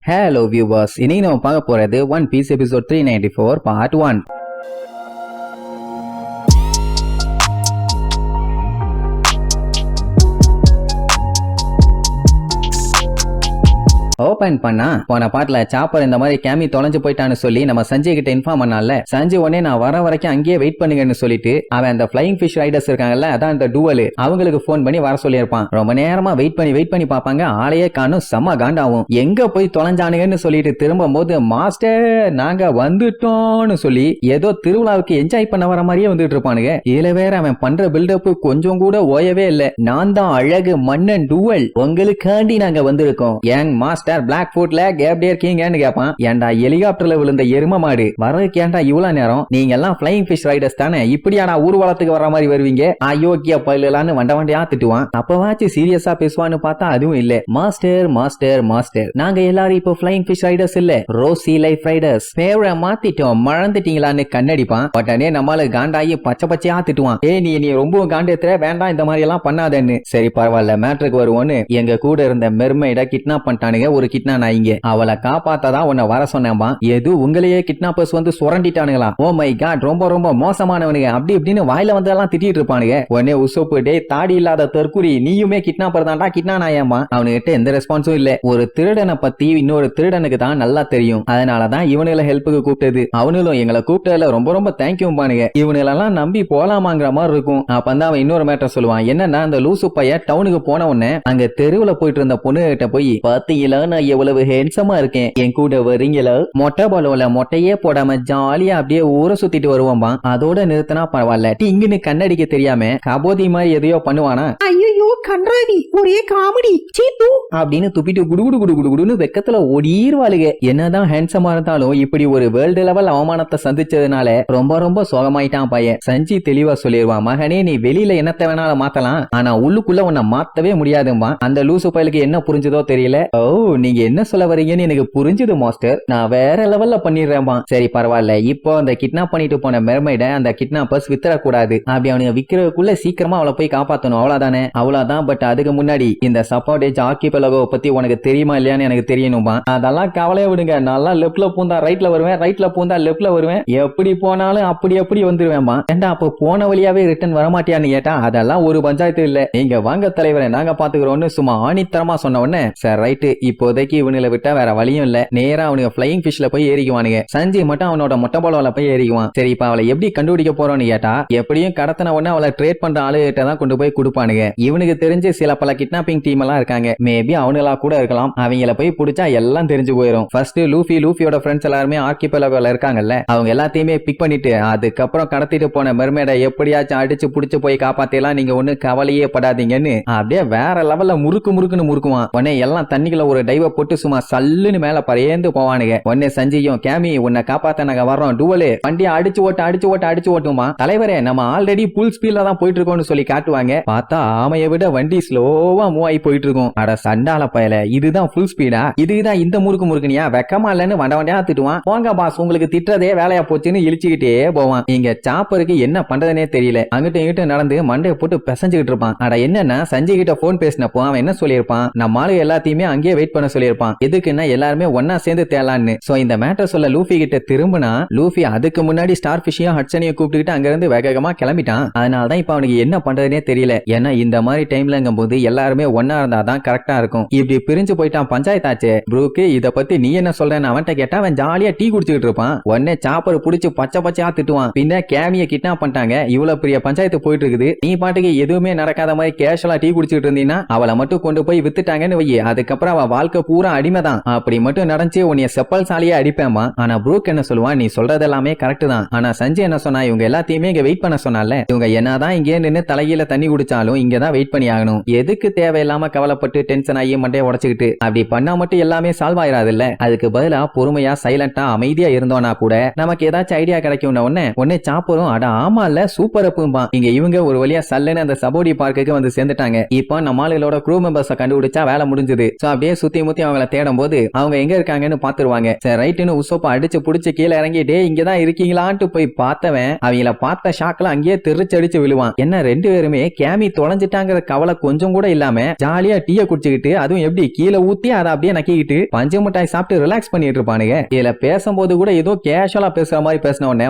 Hello viewers, இன்னைக்கு நம்ம பார்க்க போறது One Piece episode 394 part 1. Open பண்ணா போன பாட்டுல சாப்பர் இந்த மாதிரி கேமி தொலைஞ்சு போயிட்டான்னு சொல்லி நம்ம சஞ்சய் கிட்ட இன்ஃபார்ம் பண்ணால. சஞ்சய் உடனே நான் வர வரைக்கும் அங்கேயே வெயிட் பண்ணுங்கன்னு சொல்லிட்டு அவன் அந்த ஃபிளைங் ஃபிஷ் ரைடர்ஸ் இருக்காங்கல்ல, அதான் இந்த டூவல், அவங்களுக்கு போன் பண்ணி வர சொல்லியிருப்பான். ரொம்ப நேரமா வெயிட் பண்ணி பாப்பாங்க, ஆளையே காணும், செம்ம காண்டாவும். எங்க போய் தொலைஞ்சானுங்கன்னு சொல்லிட்டு திரும்பும் போது மாஸ்டர் நாங்க வந்துட்டோம்னு சொல்லி ஏதோ திருவிழாவுக்கு என்ஜாய் பண்ண வர மாதிரியே வந்துட்டு இருப்பானுங்க. இதுல வேற அவன் பண்ற பில்டப் கொஞ்சம் கூட ஓயவே இல்ல. நான் தான் அழகு மன்னன் டூவல், உங்களுக்காண்டி நாங்க வந்திருக்கோம். யங் மாஸ்டர் பிளாக் ஃபுட்ல எப்படி இருக்கீங்கன்னு கேட்பான். ஏன்டா ஹெலிகாப்டர்ல விழுந்த எரும மாடு, வரதுக்கு ஏன்டா இவ்வளவு நேரம்? நீங்க எல்லாம் ஃபிளைங் ஃபிஷ் ரைடர்ஸ் தானே, இப்படியாடா ஊர்வலத்துக்கு வர மாதிரி வருவீங்க? அயோக்கிய பயிலான்னு வண்டியா திட்டுவான். அப்பவாச்சு சீரியஸா பேசுவான்னு பார்த்தா அதுவும் இல்ல. மாஸ்டர் மாஸ்டர் மாஸ்டர், நாங்க எல்லாரும் இப்போ ஃபிளைங் ஃபிஷ் ரைடர்ஸ் இல்ல, ரோசி லைஃப் ரைடர்ஸ். பேரை மாத்திட்டோம், மறந்துட்டீங்களான்னு கண்ணடிப்பான். உடனே நம்மள காண்டாயி பச்சை பச்சையா திட்டுவான். நீ ரொம்ப காண்டேத்துற, வேண்டாம் இந்த மாதிரி எல்லாம் பண்ணாதன்னு. சரி பரவாயில்ல, மேட்ருக்கு வருவோன்னு எங்க கூட இருந்த மெர்மைட கிட்னாப் பண்ணிட்டானுங்க. ஒரு கிட்னா நாயிங்க, அவளை காப்பாத்ததான் உன்னை வர சொன்னேன்பா. எது உங்களையே கிட்னாப்பர்ஸ் வந்து சுரண்டிட்டானுங்களா? ஓ மை காட், ரொம்ப ரொம்ப மோசமானவனுங்க அப்படி இப்படின்னு வாயில வந்து எல்லாம் திட்டிட்டு இருப்பானுங்க. உடனே உசோப்பு, டே தாடி இல்லாத தற்குறி, நீயுமே கிட்னாப்பர் தான்டா, கிட்னா நாயம்மா. அவனுகிட்ட எந்த ரெஸ்பான்ஸும் இல்ல. ஒரு திருடனை பத்தி இன்னொரு திருடனுக்கு தான் நல்லா தெரியும், அதனாலதான் இவனுல ஹெல்ப்புக்கு கூப்பிட்டது. அவனும் எங்களை கூப்பிட்டதுல ரொம்ப ரொம்ப தேங்க்யூ பானுங்க. இவனெல்லாம் நம்பி போலாமாங்கிற மாதிரி இருக்கும். அப்பந்தான் அவன் இன்னொரு மேட்டர் சொல்லுவான். என்னன்னா அந்த லூசு பைய டவுனுக்கு போன உடனே அங்க தெருவுல போயிட்டு இருந்த பொண்ணு கிட்ட போய், பாத்தீங்களா நான் எவ்வளவு ஹேண்ட்ஸமா இருக்கேன், என் கூட வரீங்களா? மொட்டை பாலோல மொட்டையே போடாம ஜாலியா அப்படியே ஊரை சுத்திட்டு வருவோம்பா. அதோட நிறுத்தினா பரவாயில்ல, இங்கன்னு கண்ணடிக்க தெரியாம கபோதி மாதிரி எதையோ பண்ணுவானா? ஐயோ கன்றாவி, ஒரே காமெடி சீப்பு அப்படின்னு துப்பிட்டு குடுகுடுன்னு வெக்கத்துல ஓடிடுவாளுங்க. என்னதான் ஹேண்ட்ஸமா இருந்தாலும் இப்படி ஒரு வேர்ல்டு லெவல் அவமானத்தை சந்திச்சதுனால ரொம்ப ரொம்ப சோகமாயிட்டான் பையன். சஞ்சி தெளிவா சொல்லிடுவான், மகனே நீ வெளியில என்னத்த வேணாலும் மாத்தலாம், ஆனா உள்ளுக்குள்ள உன்னை மாத்தவே முடியாதுமா. அந்த லூசு பயலுக்கு என்ன புரிஞ்சதோ தெரியல. ஓ நீங்க என்ன சொல்ல வரீங்கன்னு எனக்கு புரிஞ்சுது மாஸ்டர், நான் வேற லெவல்ல பண்ணிடுறேன்பா. சரி பரவாயில்ல, இப்போ அந்த கிட்னாப் பண்ணிட்டு போன மெர்மைட அந்த கிட்னாப்பர்ஸ் வித்துறக்கூடாது. அப்படி அவனுக்கு விக்கிறதுக்குள்ள சீக்கிரமா அவளை போய் காப்பாத்தணும், அவ்வளவுதானே? அவ்வளவுதான். பட் அதுக்கு முன்னாடி இந்த சப்போர்டேஜ் ஆர்கிபெலகோ பத்தி உனக்கு தெரியுமா இல்லையான்னு எனக்கு தெரியணுமா? அதெல்லாம் கவலையை விடுங்க, நல்லா லெப்ட்ல பூந்தா ரைட்ல வருவேன், ரைட்ல பூந்தா லெப்ட்ல வருவேன், எப்படி போனாலும் அப்படி வந்துருவேன்பா. ஏண்டா அப்போ போன வழியாவே ரிட்டர்ன் வரமாட்டியான்னு கேட்டா, அதெல்லாம் ஒரு பஞ்சாயத்து இல்ல, நீங்க வாங்க தலைவரை நாங்க பாத்துக்கிறோம்னு சும்மா ஆணித்தரமா சொன்ன உடனே, சார் ரைட்டு, இப்போதைக்கு இவனுல விட்டா வேற வழியும் இல்ல, நேரா அவனுக்கு ஃபிளைங் ஃபிஷ்ல போய் ஏறிக்குவானுங்க. சஞ்சய் மட்டும் அவனோட மொட்டை பாலோல போய் ஏறிக்குவான். சரி இப்ப அவளை எப்படி கண்டுபிடிக்க போறோம்னு கேட்டா, எப்படியும் கடத்தின உடனே அவளை ட்ரேட் பண்ற ஆளுகிட்ட தான் கொண்டு போய் கொடுப்பானுங்க. இவனுக்கு தெரிஞ்சு சில பல கிட்னாப்பிங் டீம் எல்லாம் இருக்காங்க, மேபி அவனுங்களா கூட இருக்கலாம். அவங்கள போய் பிடிச்சா எல்லாம் தெரிஞ்சு போயிடும். ஃபர்ஸ்ட் லூஃபியோட ஃப்ரெண்ட்ஸ் எல்லாருமே ஆர்கிபெலகோல இருக்காங்கல்ல, அவங்க எல்லாத்தையுமே பிக் பண்ணிட்டு அதுக்கப்புறம் கடத்திட்டு போன மெர்மேட எப்படியாச்சும் அடிச்சு புடிச்சு போய் காப்பாத்தலாம், நீங்க ஒண்ணு கவலையே படாதீங்கன்னு அப்படியே வேற லெவல்ல முறுக்குன்னு முறுக்குவான். உடனே எல்லாம் தண்ணிக்குள்ள ஒரு டைவ போட்டு சும்மா சல்லுன்னு மேல பறையேந்து போவானுங்க. உடனே சஞ்சயும், கேமி உன்னை காப்பாத்த நாங்க வர்றோம், டூவலு வண்டியை அடிச்சு ஓட்டுமா. தலைவரே நம்ம ஆல்ரெடி புல் ஸ்பீட்ல தான் போயிட்டு இருக்கோம்னு சொல்லி காட்டுவாங்க. பார்த்தா ஆமையை விட வண்டி ஸ்லோவா மூவ் ஆகி போயிட்டு இருக்கும். அட சண்டால பயல, இதுதான் புல் ஸ்பீடா? இதுதான் இந்த முறுக்குனியா? வெக்கமா இல்லன்னு வண்டியா திட்டுவான். போங்க பாஸ், உங்களுக்கு திட்டுறதே வேலையா போச்சுன்னு இழிச்சுக்கிட்டே போவான். இங்க சாப்பருக்கு என்ன பண்றதுனே தெரியல, அங்கிட்ட இங்கிட்ட நடந்து மண்டையை போட்டு பிசைஞ்சுக்கிட்டு இருப்பான். அட என்னன்னா சஞ்சய் கிட்ட போன் பேசினப்போ அவன் என்ன சொல்லியிருப்பான், நம்ம ஆளு எல்லாத்தையுமே அங்கேயே வெயிட் பண்ண சொல்லியிருப்பான். எதுக்குன்னா எல்லாருமே ஒன்னா சேர்ந்து தேலான்னு. சோ இந்த மேட்டர் சொல்ல லூஃபி கிட்ட திரும்பினா, லூஃபி அதுக்கு முன்னாடி ஸ்டார் பிஷையும் ஹட்சனையும் கூப்பிட்டுக்கிட்டு அங்க இருந்து வேகமா கிளம்பிட்டான். அதனாலதான் இப்ப அவனுக்கு என்ன பண்றதுனே தெரியல. ஏன்னா இந்த மாதிரி டைம்லங்கும் போது எல்லாருமே ஒன்னா இருந்தாதான் கரெக்டா இருக்கும். இப்படி பிரிஞ்சு போயிட்டான் பஞ்சாயத்தாச்சு. ப்ரூக்கு இத பத்தி நீ என்ன சொல்றேன்னு அவன்கிட்ட கேட்டா அவன் ஜாலியா டீ குடிச்சுக்கிட்டு இருப்பான். உடனே சாப்பர் புடிச்சு பச்சையா திட்டுவான். பின்ன கேமிய கிட்னாப் பண்ணிட்டாங்க, இவ்வளவு பெரிய பஞ்சாயத்து போயிட்டு இருக்குது, நீ பாட்டுக்கு எதுவுமே நடக்காத மாதிரி கேஷுவலா டீ குடிச்சுக்கிட்டு இருந்தீங்கன்னா அவளை மட்டும் கொண்டு போய் வித்துட்டாங்கன்னு வை, அதுக்கப்புறம் அவ வாழ்க்கை பூரா அடிமைதான். அப்படி மட்டும் நடந்துச்சு உன்னைய செப்பல் சாலியா அடிப்பேமா. ஆனா ப்ரூக் என்ன சொல்லுவான், நீ சொல்றது எல்லாமே கரெக்ட் தான், ஆனா சஞ்சய் என்ன சொன்னா, இவங்க எல்லாத்தையுமே இங்க வெயிட் பண்ண சொன்னால, இவங்க என்னதான் இங்கே நின்று தலையில தண்ணி குடிச்சாலும் இங்கதான் வெயிட் பண்ணி ஆகணும். எதுக்கு தேவையில்லாம கவலைப்பட்டு டென்ஷன் ஆகி மண்டையை உடச்சுக்கிட்டு? அப்படி பண்ணா மட்டும் எல்லாமே சால்வ் ஆயிராது இல்ல. அதுக்கு பதிலா பொறுமையா சைலண்டா அமைதியா இருந்தோம்னா கூட நமக்கு ஏதாச்சும் ஐடியா கிடைக்கும். உடனே சாப்பரும், அட ஆமா இல்ல சூப்பர் அப்பும்பா. இங்க இவங்க ஒரு வழியா சல்லுன்னு அந்த சபோடி பார்க்குக்கு வந்து சேர்ந்துட்டாங்க. இப்போ நம்ம ஆளுகளோட க்ரூ மெம்பர்ஸை கண்டுபிடிச்சா வேலை முடிஞ்சது. சோ அப்படியே சுத்தி முத்தி அவங்கள தேடும் போது அவங்க எங்க இருக்காங்கன்னு பாத்துருவாங்க. சரி ரைட்டுன்னு உசோப்பா அடிச்சு புடிச்சு கீழே இறங்கி, டே இங்கதான் இருக்கீங்களான்ட்டு போய் பார்த்தவன் அவங்கள பார்த்த ஷாக்ல அங்கேயே தெரிச்சு அடிச்சு விழுவான். என்ன ரெண்டு பேருமே கேமி தொலைஞ்சிட்டாங்கிற கவலை கொஞ்சம் கூட இல்லாம ஜாலியா டீயை குடிச்சுக்கிட்டு அதுவும் எப்படி கீழே ஊத்தி அதை அப்படியே நக்கிக்கிட்டு பஞ்சு மிட்டாய் சாப்பிட்டு ரிலாக்ஸ் பண்ணிட்டு இருப்பானுங்க. இதுல பேசும்போது கூட ஏதோ கேஷுவலா பேசுற மாதிரி பேசின உடனே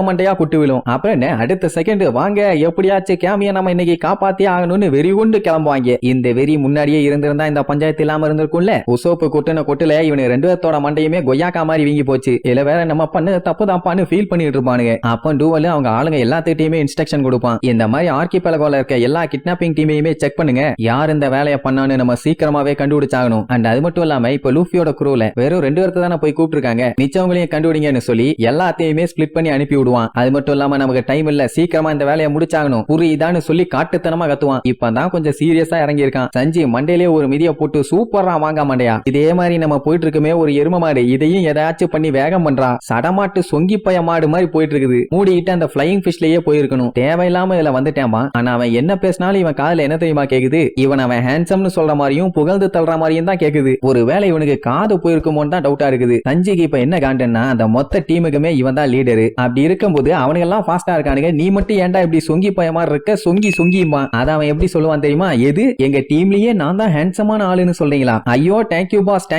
மண்டையா குட்டு விழும். அப்புறம் என்ன அடுத்த செகண்ட் வாங்க எப்படியாச்சும் கேமிய நம்ம இன்னைக்கு காப்பாத்தி ஆகணும்னு வெறி கொண்டு கிளம்புவாங்க. இந்த வெறி முன்னாடியே இருந்திருந்தா இந்த பஞ்சாயத்து இல்லாம இருந்திருக்கும்ல. உசோப்பு குட்டுன கொட்டுல இவனு ரெண்டு பேர்த்தோட மண்டையுமே கொய்யாக்கா மாதிரி வீங்கி போச்சு. இதுல வேற நம்ம பண்ண தப்பு தாப்பான்னு ஃபீல் பண்ணிட்டு இருப்பானுங்க. அப்ப டூவல் அவங்க ஆளுங்க எல்லாத்துக்கிட்டையுமே இன்ஸ்ட்ரக்ஷன் கொடுப்பான். இந்த மாதிரி ஆர்கிபெலகோல இருக்க எல்லா கிட்னாப்பிங் டீமையுமே செக் பண்ணுங்க, யார் இந்த வேலையை பண்ணான்னு நம்ம சீக்கிரமாவே கண்டுபிடிச்சாகணும். அண்ட் அது மட்டும் இல்லாம இப்ப லூஃபியோட குரூல வெறும் 2 பேர்த்த தானே போய் கூப்பிட்டுருக்காங்க, மிச்சவங்களையும் கண்டுபிடிங்கன்னு சொல்லி எல்லாத்தையுமே ஸ்பிளிட் பண்ணி அனுப்பி விடுவான். அது மட்டும் இல்லாம நமக்கு டைம் இல்ல, சீக்கிரமா இந்த வேலையை முடிச்சாகணும் புரியுதான்னு சொல்லி காட்டுத்தனமா கத்துவான். இப்பதான் கொஞ்சம் சீரியஸா இறங்கி இருக்கான். சஞ்சி மண்டையிலே ஒரு மிதிய போட்டு சூப்பரா வாங்க மாண்டையா, இதே மாதிரி நம்ம போயிட்டு இருக்குமே ஒரு எரும மாடு, இதையும் ஏதாச்சும் பண்ணி வேகம் பண்றா, சடமாட்டு சொங்கி பய மாடு மாதிரி போயிட்டு இருக்குது. மூடிக்கிட்டு அந்த பிளையிங் ஃபிஷ்லயே போயிருக்கணும், தேவையில்லாம இதுல வந்துட்டேமா. ஆனா அவன் என்ன பேசினாலும் இவன் காதுல என்ன தெரியுமா கேக்குது, இவன் அவன் ஹேண்ட்ஸம்னு சொல்ற மாதிரியும் புகழ்ந்து தள்ளுற மாதிரியும் தான் கேக்குது. ஒருவேளை இவனுக்கு காது போயிருக்குமோன்னு தான் டவுட்டா இருக்குது. சஞ்சிக்கு இப்ப என்ன காண்டன்னா அந்த மொத்த டீமுக்குமே இவன் தான் லீடரு. அப்படி இருக்கும்போது அவனுக்கு எல்லாம் ஃபாஸ்டா இருக்கானுங்க, நீ மட்டும் ஏன்டா இப்படி சொங்கி பய மாதிரி இருக்க, சொங்கிமா. அத அவன் எப்படி சொல்லுவான் தெரியுமா, எது எங்க டீம்லயே நான் தான் ஹேண்ட்ஸமான ஆளுன்னு சொல்றீங்களா, ஐயோ தேங்க்யூ பாஸ்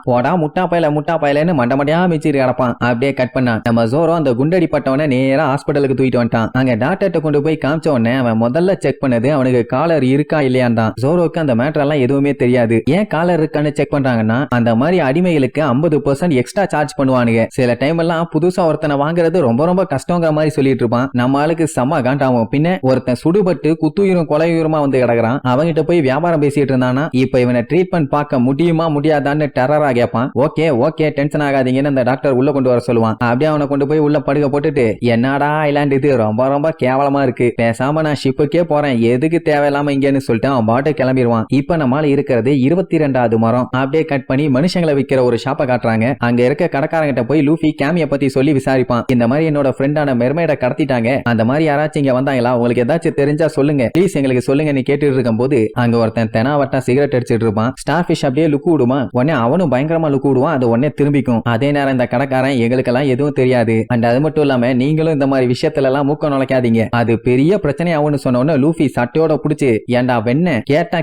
போடா முட்டா பயலன்னு மண்டமடியா மிச்சிட்டு கிடப்பான். அப்படியே கட் பண்ணா நம்ம ஜோரோ அந்த குண்டடி பட்டவன நேரா ஹாஸ்பிட்டலுக்கு தூக்கிட்டு வந்துட்டான். அங்க டாக்டர்கிட்ட கொண்டு போய் காமிச்ச உடனே அவன் முதல்ல செக் பண்ணது அவனுக்கு காலர் இருக்கா இல்லையான் தான். ஜோரோக்கு அந்த மேட்டர் எல்லாம் எதுவுமே தெரியாது. ஏன் காலர் இருக்கான்னு செக் பண்றாங்கன்னா அந்த மாதிரி அடிமைகளுக்கு 50% எக்ஸ்ட்ரா சார்ஜ் பண்ணுவானுங்க. சில டைம் எல்லாம் புதுசா ஒருத்தனை வாங்குறது ரொம்ப ரொம்ப கஷ்டங்கிற மாதிரி சொல்லிட்டு இருப்பான். நம்ம ஆளுக்கு செம்ம காண்டாவும். பின்ன ஒருத்தன் சுடுபட்டு குத்துயிரும் கொலையுரமா வந்து கிடக்குறான், அவங்கிட்ட போய் வியாபாரம் பேசிட்டு இருந்தானா இப்ப இவனை ட்ரீட்மெண்ட் பார்க்க முடியுமா முடியாதான்னு டெரரா கேட்பான். ஓகே டென்ஷன் ஆகாதீங்கன்னு அந்த டாக்டர் உள்ள கொண்டு வர சொல்லுவான். அப்படியே அவனை கொண்டு போய் உள்ள படுக்க போட்டுட்டு என்னடா ஐலாண்ட் இது ரொம்ப ரொம்ப கேவலமா இருக்கு, பேசாம நான் ஷிப்புக்கே போறேன், எதுக்கு தேவையில்லாம இங்கன்னு சொல்லிட்டு அவன் பாட்டு கிளம்பிடுவான். இப்ப நம்மால இருக்கிறது 22வது மரம். அப்படியே கட் பண்ணி மனுஷங்களை விற்கிற ஒரு ஷாப்பை காட்டுறாங்க. அங்க இருக்க கடைக்காரங்கிட்ட போய் லூஃபி கேமிய பத்தி சொல்லி விசாரிப்பான். இந்த மாதிரி என்னோட ஃப்ரெண்டான மெர்மைட கடத்திட்டாங்க, அந்த மாதிரி யாராச்சும் இங்க வந்தாங்களா, உங்களுக்கு ஏதாச்சும் தெரிஞ்சா சொல்லுங்க ப்ளீஸ் எங்களுக்கு சொல்லுங்கன்னு கேட்டுட்டு இருக்கும் போது அங்க ஒருத்தன் தெனாவட்டா சிகரெட் அடிச்சிட்டு இருப்பான். ஸ்டார் ஃபிஷ் அப்படியே லுக்கு விடுமா, உடனே அவனும் பயங்கரமா லுக்கு விடுவான். அது உடனே திரும்பிக்கும். அதே நேரம் இந்த கடைக்காரன் எங்களுக்கெல்லாம் எதுவும் தெரியாது, அண்ட் அது மட்டும் இல்லாம நீங்களும் இந்த மாதிரி விஷயத்துல எல்லாம் மூக்க நுழைக்காதீங்க, அது பெரிய பிரச்சனை ஆகும்னு சொன்ன லூஃபி சட்டையோட புடிச்சு ஏண்டா வெண்ண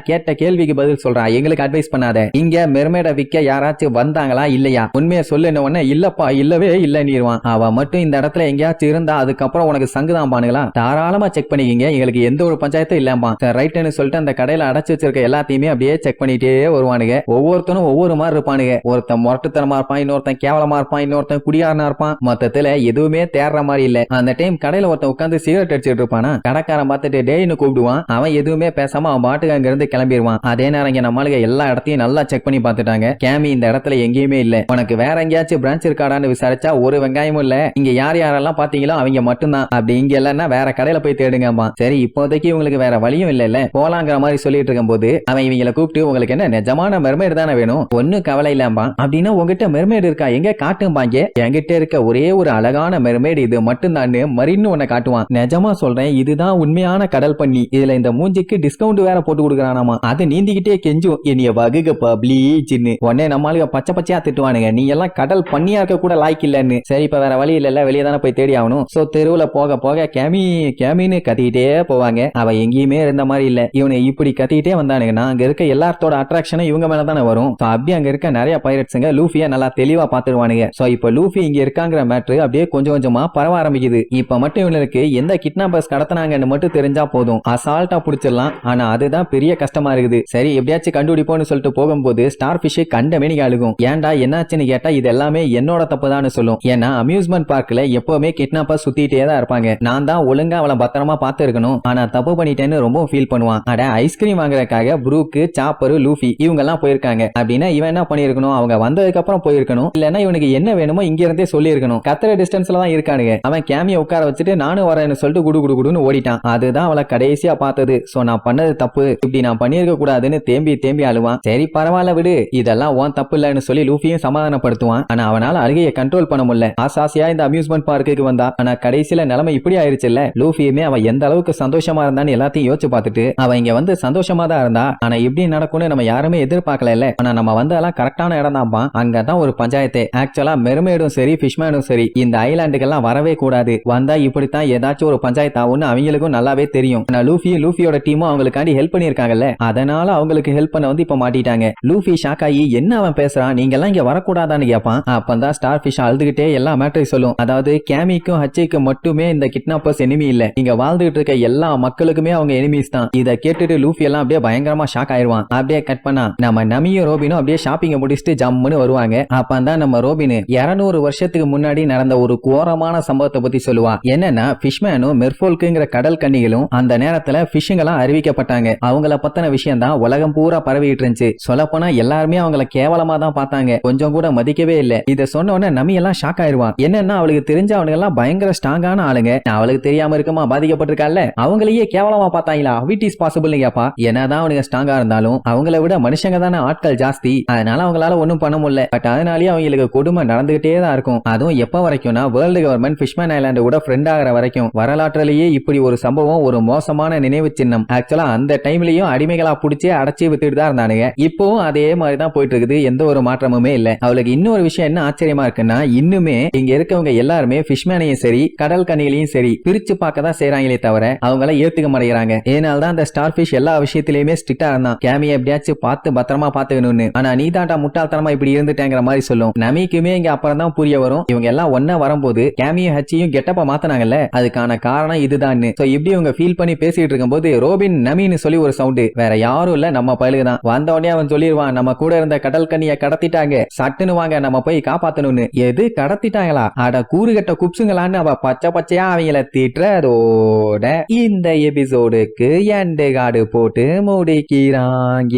கேட்ட கேள்விக்கு பதில் சொல்றா, எங்களுக்கு அட்வைஸ் பண்ணாத, இங்க மெர்மைட விக்க யாராச்சும் வந்தாங்களா இல்லையா, உண்மையை சொல்லுன்னு உடனே இல்லப்பா இல்லவே இல்ல நீருவான். அவ மட்டும் இந்த இடத்துல எங்கேயாச்சும் இருந்தா அதுக்கப்புறம் உனக்கு சங்குதான் பானுங்களா, தாராளமா செக் பண்ணிக்கிங்க, எங்களுக்கு எந்த ஒரு பஞ்சாயத்தும் இல்லாமா ரைட்னு சொல்லிட்டு அந்த கடையில அடைச்சு வச்சிருக்க எல்லாத்தையுமே அப்படியே செக் பண்ணிட்டே வருவானுங்க. ஒவ்வொருத்தனும் ஒவ்வொரு மாதிரி இருப்பானுங்க. ஒருத்தன் முரட்டுத்தனமா இருப்பான், இன்னொருத்தன் கேவலமா இருப்பான், இன்னொருத்தன் குடியாரனா இருப்பான். மொத்தத்துல எதுவுமே தேடுற மாதிரி இல்ல. அந்த டைம் கடையில ஒருத்தன் உட்காந்து சிகரெட் அடிச்சிட்டு இருப்பானா, கடைக்காரன் பார்த்துட்டு டேய்னு கூப்பிடுவான். அவன் எதுவுமே பேசாம அவன் பாட்டுக்கு அங்க இருந்து கிளம்பிடுவான். அதே நேரம் இங்க நம்மளுக்கு எல்லா இடத்தையும் நல்லா செக் பண்ணி பார்த்துட்டாங்க. கேமி இந்த இடத்துல எங்கேயுமே இல்ல, உனக்கு வேற எங்கேயாச்சும் பிரான்ச் இருக்காடான்னு விசாரிச்சா ஒரு வெங்காயமும் இல்ல, இங்க யாரெல்லாம் பாத்தீங்களோ அவங்க மட்டும்தான், அப்படி இங்க இல்லன்னா வேற கடையில போய் தேடுங்கம்மா. சரி இப்போதைக்கு உங்களுக்கு வேற வழியும் இல்ல போலாங்கிற மாதிரி சொல்லிட்டு இருக்கும் போது அவன் இவங்களை கூப்பிட்டு உங்களுக்கு என்ன நிஜமான மெர்மைடு தானே வேணும், ஒன்னும் கவலை இல்லாமா, அப்படின்னா உங்ககிட்ட மெர்மைடு இருக்கா எங்க காட்டும்பாங்க. என்கிட்ட இருக்க ஒரே ஒரு அழகான மெர்மைடு இது மட்டும் தான் மரின்னு உன்னை காட்டுவான். நிஜமா சொல்றேன் இதுதான் உண்மையான கடல் பண்ணி, இதுல இந்த மூஞ்சிக்கு டிஸ்கவுண்ட் வேற போட்டு கொடுக்கறானாமா. அது நீந்திக்கிட்டே கெஞ்சும் என்னைய வகுகப்பா ப்ளீஸ்ன்னு. உடனே நம்மளுக்கு பச்சையா திட்டுவானுங்க, நீ எல்லாம் கடல் பண்ணியா இருக்க கூட லாய்க்கு இல்லன்னு. சரி இப்ப வேற வழி இல்ல, வெளியே தானே போய் தேடி ஆகணும். சோ தெருவுல போக போக கேமின்னு கத்திக்கிட்டே போவாங்க. அவ எங்கேயுமே இருந்த மாதிரி இல்ல. இவனை இப்படி கத்திக்கிட்டே வந்தானுங்கன்னா அங்க இருக்க எல்லாத்தோட அட்ராக்ஷனும் இவங்க மேல தானே வரும். அப்படி அங்க இருக்க நிறைய பைரட்ஸுங்க லூஃபிய நல்லா தெளிவா பாத்துருவானுங்க. சோ இப்ப லூஃபி இங்க இருக்காங்கிற மேட்ரு அப்படியே கொஞ்சம் கொஞ்சமா பரவ ஆரம்பிக்குது. இப்ப மட்டும் இவனுக்கு எந்த கிட்னாப்பர்ஸ் கடத்தினாங்கன்னு மட்டும் தெரிஞ்சா போதும், அசால்ட்டா புடிச்சிடலாம். ஆனா அதுதான் பெரிய கஷ்டமா இருக்குது. சரி எப்படியாச்சும் கண்டுபிடிப்போம்னு சொல்லிட்டு போகும்போது ஸ்டார் பிஷ் கண்ட மேனிக்கு அழுகும். ஏன்டா என்னாச்சுன்னு கேட்டா இது எல்லாமே என்னோட தப்புதான்னு சொல்லும். ஏன்னா அம்யூஸ்மெண்ட் பார்க்ல எப்பவுமே கிட்னாப்பர் சுத்திட்டே தான் இருப்பாங்க, நான் தான் ஒழுங்கா அவளை பத்திரமா பார்த்து இருக்கணும், ஆனா தப்பு பண்ணிட்டேன்னு ரொம்ப ஃபீல் பண்ணுவான். அட ஐஸ்கிரீம் வாங்குறதுக்காக ப்ரூக்கு சாப்பரு லூஃபி இவங்க எல்லாம் போயிருக்காங்க அப்படின்னா இவன் என்ன பண்ணிருக்கணும், அவங்க வந்ததுக்கு அப்புறம் போயிருக்கணும், இல்லன்னா இவனுக்கு என்ன வேணுமோ இங்க இருந்தே சொல்லி இருக்கணும். கத்துற டிஸ்டன்ஸ்ல தான் இருக்கானுங்க. அவன் கேமிய உட்கார வச்சுட்டு நானும் வரேன்னு சொல்லிட்டு குடுன்னு ஓடிட்டான். அதுதான் அவளை கடைசியா பார்த்தது. சோ நான் பண்ணது தப்பு, இப்படி நான் பண்ணிருக்க கூடாதுன்னு தேம்பி அழுவான். சரி பரவாயில்ல விடு, இதெல்லாம் உன் தப்பு இல்லன்னு சொல்லி லூஃபியும் சமாதானப்படுத்துவான். ஆனா அவனால அழுகையை கண்ட்ரோல் பண்ண முடியல. ஆசாசியா இந்த அம்யூஸ்மெண்ட் பார்க்குக்கு வந்தா, ஆனா கடைசியில நிலைமை இப்படி ஆயிருச்சுல்ல. லூஃபியுமே அவன் எந்த அளவுக்கு சந்தோஷமா இருந்தான்னு எல்லாத்தையும் யோசிச்சு பார்த்துட்டு அவன் இங்க வந்து சந்தோஷமா தான் இருந்தா, ஆனா இப்படி நடக்கும்னு நம்ம யாருமே எதிர்பார்க்கல இல்ல. ஆனா நம்ம வந்தெல்லாம் கரெக்டான இடம் தான். அங்கதான் ஒரு பஞ்சாயத்து. ஆக்சுவலா மெர்மைடும் சரி ஃபிஷ்மேனும் சரி இந்த ஐலாண்டுக்கெல்லாம் வரவே கூடாது, வந்தா இப்படித்தான் ஏதாச்சும் ஒரு பஞ்சாயத்து ஆகும்னு அவங்களுக்கும் நல்லாவே தெரியும். ஆனா லூஃபியோட டீமும் அவங்களுக்காண்டி ஹெல்ப் பண்ணிருக்காங்கல்ல, அதனால அவங்களுக்கு ஹெல்ப் பண்ண வந்து இப்ப மாட்டிட்டாங்க. லூஃபி ஷாக் ஆகி என்ன அவன் பேசுறான், நீங்க எல்லாம் இங்க வரக்கூடாதான்னு கேட்பான். அப்பதான் ஸ்டார் ஃபிஷ் அழுதுகிட்டே எல்லா மேட்டரையும் சொல்லும். அதாவது கேமிக்கும் ஹச்சிக்கும் மட்டுமே இந்த கிட்னாப்பர்ஸ் எனிமி இல்ல, இங்க வாழ்ந்துகிட்டு இருக்க எல்லா மக்களுக்குமே அவங்க எனிமீஸ் தான். இத கேட்டுட்டு லூஃபி எல்லாம் அப்படியே பயங்கரமா ஷாக் ஆயிருவான். அப்படியே கட் பண்ணா நம்ம நமியும் ரோபினும் அப்படியே ஷாப்பிங்க முடிச்சுட்டு ஜம்முன்னு வருவாங்க. அப்பதான் நம்ம ரோபின் 200 வருஷத்துக்கு முன்னாடி நடந்த ஒரு கோரமான சம்பவத்தை பத்தி சொல்லுவா. என்னன்னா ஃபிஷ்மேனும் மெர்ஃபோல்க்குங்கிற கடல் கன்னிகளும் அந்த நேரத்துல ஃபிஷ்ஷுங்கெல்லாம் அறிவிக்கப்பட்டாங்க. அவங்கள பத்தின விஷயம் தான் உலகம் பூரா பரவிட்டு இருந்துச்சு. சொல்லப்போனா எல்லாருமே அவங்கள கேவலமா தான் பார்த்தாங்க, கொஞ்சம் கூட மதிக்கவே இல்ல. இத சொன்ன உடனே நமி எல்லாம் ஷாக் ஆயிருவான். என்னன்னா அவளுக்கு தெரிஞ்ச அவனுங்க எல்லாம் பயங்கர ஸ்ட்ராங்கான ஆளுங்க, அவளுக்கு தெரியாம இருக்குமா பாதிக்கப்பட்டிருக்கால, அவங்களையே கேவலமா பார்த்தாங்களா, ஹவ் இஸ் பாசிபிள்னு கேப்பா. என்னதான் அவனுங்க ஸ்ட்ராங்கா இருந்தாலும் அவங்கள விட மனுஷங்க தானே ஆட்கள் ஜாஸ்தி, அதனால அவங்களால ஒண்ணும் பண்ண முடியல. பட் அதனாலயே அவங்களுக்கு கொடுமை நடந்துகிட்டே தான் இருக்கும். அதுவும் எப்ப வரைக்கும்னா வேர்ல்டு கவர்மெண்ட் ஃபிஷ்மேன் ஐலாண்டு கூட ஃப்ரெண்ட் ஆகிற வரைக்கும். வரலாற்றிலேயே இப்படி ஒரு சம்பவம் ஒரு மோசமான நினைவு சின்னம். ஆக்சுவலா அந்த டைம்லயும் அடிமைகளா புடிச்சு அடைச்சி வித்துட்டு தான் இருந்தானுங்க. இப்பவும் அதே மாதிரி தான் போயிட்டு இருக்குது, எந்த ஒரு மாற்றமுமே இல்ல. அவளுக்கு இன்னொரு விஷயம் என்ன ஆச்சரியமா இருக்குன்னா, இன்னுமே இங்க இருக்கவங்க எல்லாருமே ஃபிஷ்மேனையும் சரி கடல் கனிகளையும் சரி பிரிச்சு பார்க்க தான் செய்யறாங்களே தவிர அவங்கள ஏத்துக்க மாட்டேங்கிறாங்க. ஏனால தான் அந்த ஸ்டார் ஃபிஷ் எல்லா விஷயத்திலயுமே ஸ்ட்ரிக்டா இருந்தான், கேமியை எப்படியாச்சும் பார்த்து பத்திரமா பாத்துக்கணும்னு. ஆனா நீ தாண்டா முட்டாள்தனமா இப்படி இருந்துட்டேங்கிற மாதிரி சொல்லும். நமிக்குமே இங்க அப்புறம் தான் புரிய வரும், இவங்க எல்லாம் ஒன்னா வரும்போது கேமியும் ஹச்சியும் கெட்டப்ப மாத்தினாங்கல்ல, அதுக்கான காரணம் இதுதான். சோ இப்படி அவங்க ஃபீல் பண்ணி பேசிட்டு இருக்கும்போது ரோபின் நமின்னு சொல்லி ஒரு சவுண்ட், வேற யாரும் இல்ல நம்ம பயலுக்கு தான். வந்த உடனே அவன் சொல்லிடுவான், நம்ம கூட இருந்த கடல் கண்ணிய கடத்திட்டாங்க, சட்டுன்னு வாங்க நம்ம போய் காப்பாத்தணும்னு. எது கடத்திட்டாங்களா, அட கூறுகட்ட குப்சுங்களான்னு அவ பச்சை பச்சையா அவங்கள திட்டுறதோட இந்த எபிசோடுக்கு எண்டு கார்டு போட்டு முடிக்கிறாங்க.